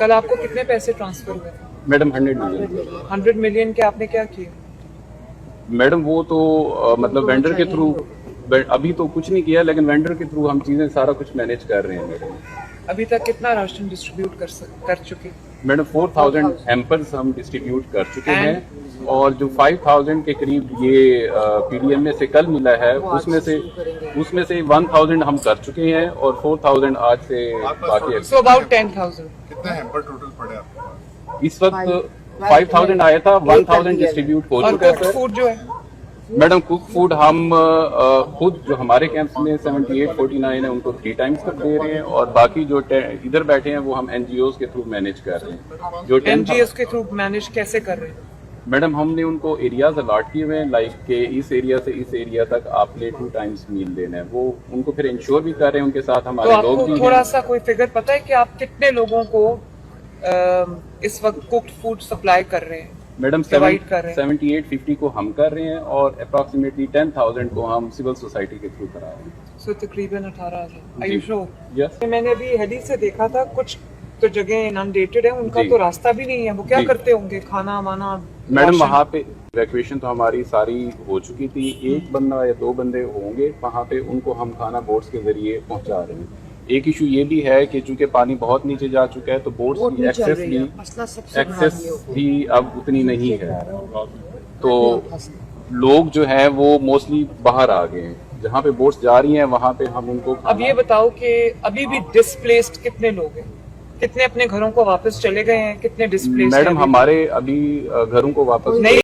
कल आपको कितने पैसे ट्रांसफर हुए? Madam 100 million. 100 मिलियन के आपने क्या किए? मैडम वो तो मतलब वेंडर के थ्रू, अभी तो कुछ नहीं किया, लेकिन वेंडर के थ्रू हम चीजें सारा कुछ मैनेज कर रहे हैं मैडम। अभी तक कितना राशन डिस्ट्रीब्यूट कर चुके? मैडम 4000 हैम्पर्स हम डिस्ट्रीब्यूट कर चुके हैं, और जो 5000 के करीब ये पीडीएम में से कल मिला है उसमें से 1000 हम कर चुके हैं, और 4000 आज से बाकी है। So about 10,000। कितने हैम्पर टोटल पड़े आपको? इस वक्त 5000 आया था, 1000 डिस्ट्रीब्यूट हो और चुका है कुक्ड सर। फूड जो है? मैडम कुक फूड हम खुद जो हमारे कैंप्स में 7849 है उनको 3 टाइम्स तक दे रहे हैं, और बाकी जो इधर बैठे हैं वो हम एनजीओज के थ्रू मैनेज कर रहे हैं। जो एनजीओस के थ्रू मैनेज कैसे कर रहे हैं? मैडम हमने उनको एरियाज अलॉट किए हुए हैं, लाइक के इस एरिया से इस एरिया तक आपने 2 टाइम्स मील देना है, वो उनको फिर इंश्योर भी कर रहे हैं, उनके साथ तो हमारे लोग आपको भी थोड़ा हैं। सा कोई फिगर पता है कि आप कितने लोगों को इस वक्त कुक्ड फूड सप्लाई कर रहे हैं? मैडम divide कर रहे हैं। 7850 को हम कर रहे हैं, और अप्रोक्सीमेटली 10,000 को हम सिविल सोसाइटी के थ्रू करा रहे हैं। सो तकरीबन 18,000। जी। यस मैंने अभी हेली से देखा था, कुछ तो जगह इनअंडेटेड है, उनका जी। तो रास्ता भी नहीं है, वो क्या जी। करते होंगे? खाना वाना? Madam ration? वहाँ पे इवैक्यूएशन तो हमारी सारी हो चुकी थी, एक बंदा या 2 बंदे होंगे वहाँ पे, उनको हम खाना बोट्स के जरिए पहुँचा रहे हैं। एक इशू ये भी है कि चूंकि पानी बहुत नीचे जा चुका है, तो बोट्स की एक्सेस भी अब उतनी नहीं है, तो लोग जो है वो मोस्टली बाहर आ गए हैं। जहाँ पे बोट्स जा रही हैं वहाँ पे हम उनको अब ये बताओ कि अभी भी डिस्प्लेस्ड कितने लोग हैं? कितने अपने घरों को वापस चले गए हैं? कितने डिस्प्लेस्ड? मैडम हमारे अभी घरों को वापस नहीं,